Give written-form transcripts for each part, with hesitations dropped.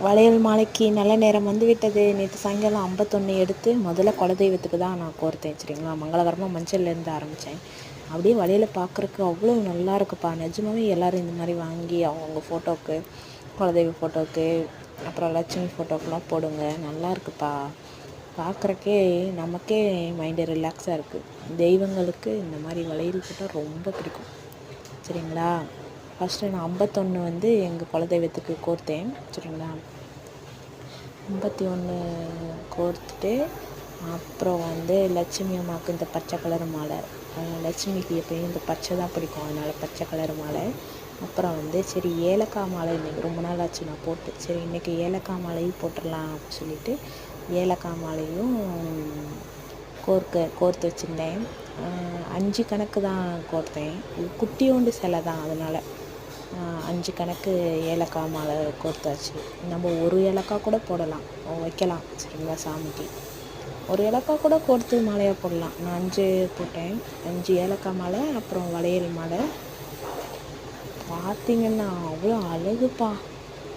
வளையல் மாலைக்கு நல்ல நேரம் வந்து விட்டது. நேற்று சாயங்காலம் 51 எடுத்து முதல்ல குலதெய்வத்துக்கு தான் நான் கோர்த்தேன். சரிங்களா, மங்களகரமாக மஞ்சள்லேருந்து ஆரம்பித்தேன். அப்படியே வளையலை பார்க்குறக்கு அவ்வளோ நல்லா இருக்குப்பா. நிஜமாவே எல்லோரும் இந்த மாதிரி வாங்கி அவங்கவுங்க ஃபோட்டோவுக்கு, குலதெய்வ ஃபோட்டோவுக்கு, அப்புறம் லட்சுமி ஃபோட்டோக்கெலாம் போடுங்க. நல்லா இருக்குப்பா. பார்க்குறக்கே நமக்கே மைண்டு ரிலாக்ஸாக இருக்குது. தெய்வங்களுக்கு இந்த மாதிரி வளையல் போட்டால் ரொம்ப பிடிக்கும். சரிங்களா, ஃபஸ்ட்டு நான் 51 வந்து எங்கள் குலதெய்வத்துக்கு கோர்த்தேன். சரிங்களா, 51 கோர்த்துட்டு அப்புறம் வந்து லட்சுமி அம்மாவுக்கு இந்த பச்சை கலர் மாலை. லட்சுமிக்கு எப்பயும் இந்த பச்சை தான் பிடிக்கும், அதனால் பச்சை கலர் மாலை. அப்புறம் வந்து சரி ஏலக்காய் மாலை இன்றைக்கி ரொம்ப நாள் ஆச்சு நான் போட்டு. சரி இன்றைக்கி ஏலக்காய் மாலையும் போட்டுடலாம் அப்படின்னு சொல்லிட்டு ஏலக்காய் மாலையும் கோர்த்து வச்சுருந்தேன். 5 கணக்கு தான் கோர்த்தேன். இது குட்டியோண்டு சிலை தான், அதனால் 5 கணக்கு ஏலக்காய் மாலை கோர்த்தாச்சு. நம்ம ஒரு ஏலக்காய் கூட போடலாம், வைக்கலாம். சரிங்களா, சாமிக்கு ஒரு ஏலக்காய் கூட கோர்த்து மாலையாக போடலாம். நான் 5 போட்டேன். 5 ஏலக்காய் மாலை, அப்புறம் வளையல் மாலை. பார்த்திங்கன்னா அவ்வளோ அழகுப்பா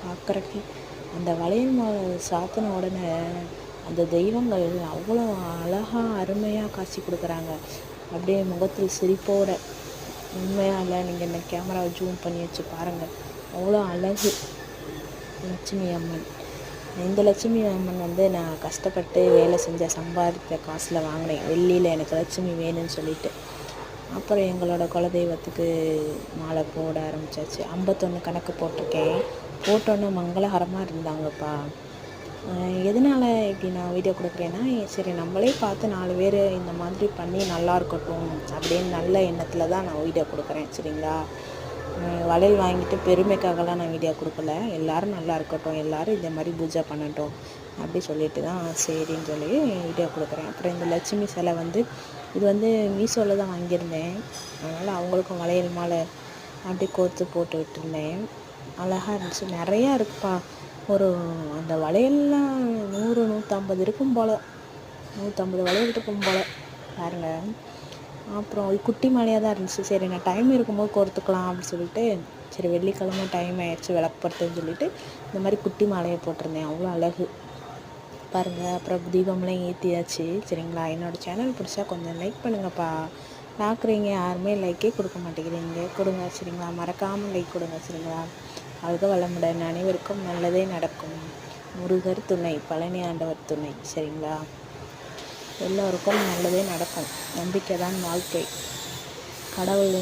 பார்க்குறக்கு. அந்த வளையல் மாலை சாத்தின உடனே அந்த தெய்வங்கள் அவ்வளோ அழகாக அருமையாக காட்சி கொடுக்குறாங்க. அப்படியே முகத்தில் சிரிப்போட. உண்மையாக இல்லை, நீங்கள் இந்த கேமராவை ஜூம் பண்ணி வச்சு பாருங்கள், அவ்வளோ அழகு லட்சுமி அம்மன். இந்த லட்சுமி அம்மன் வந்து நான் கஷ்டப்பட்டு வேலை செஞ்ச சம்பாதித்த காசில் வாங்கினேன். வெள்ளியில் எனக்கு லட்சுமி வேணும்னு சொல்லிட்டு. அப்புறம் எங்களோட குலதெய்வத்துக்கு மாலை போட ஆரம்பித்தாச்சு. 51 கணக்கு போட்டிருக்கேன். போட்டோன்னே மங்களகரமாக இருந்தாங்கப்பா. எதனால் இப்படி நான் வீடியோ கொடுக்குறேன்னா, சரி நம்மளே பார்த்து 4 பேர் இந்த மாதிரி பண்ணி நல்லா இருக்கட்டும் அப்படின்னு நல்ல எண்ணத்தில் தான் நான் வீடியோ கொடுக்குறேன். சரிங்களா, வளையல் வாங்கிட்டு பெருமைக்காகலாம் நான் வீடியோ கொடுக்கல. எல்லோரும் நல்லா இருக்கட்டும், எல்லோரும் இதே மாதிரி பூஜை பண்ணட்டும் அப்படி சொல்லிட்டு தான் சரின்னு சொல்லி வீடியோ கொடுக்குறேன். அப்புறம் இந்த லட்சுமி சிலை வந்து இது வந்து மீஷோவில் தான் வாங்கியிருந்தேன். அதனால் அவங்களுக்கும் வளையல் மாலை அப்படி கோர்த்து போட்டு விட்டுருந்தேன். அழகாக இருந்துச்சு. நிறையா இருக்குப்பா. ஒரு அந்த வளையல்லாம் 100 150 இருக்கும் போல், 150 வளையல் இருக்கும் போல் பாருங்கள். அப்புறம் குட்டி மாலையாக தான் இருந்துச்சு. சரி நான் டைம் இருக்கும்போது கோர்த்துக்கலாம் அப்படின்னு சொல்லிட்டு, சரி வெள்ளிக்கிழமை டைம் ஆயிடுச்சு விளக்குப்படுத்துன்னு சொல்லிட்டு இந்த மாதிரி குட்டி மாலையை போட்டிருந்தேன். அவ்வளோ அழகு பாருங்கள். அப்புறம் தீபம்லாம் ஏற்றியாச்சு. சரிங்களா, என்னோடய சேனல் பிடிச்சா கொஞ்சம் லைக் பண்ணுங்கப்பா. பார்க்குறீங்க யாருமே லைக்கே கொடுக்க மாட்டேங்கிறீங்க, கொடுங்க. சரிங்களா, மறக்காமல் லைக் கொடுங்க. சரிங்களா, வாழ்க வளமுடன். அனைவருக்கும் நல்லதே நடக்கும். முருகர் துணை, பழனி ஆண்டவர் துணை. சரிங்களா, எல்லோருக்கும் நல்லதே நடக்கும். நம்பிக்கை தான் வாழ்க்கை. கடவுள்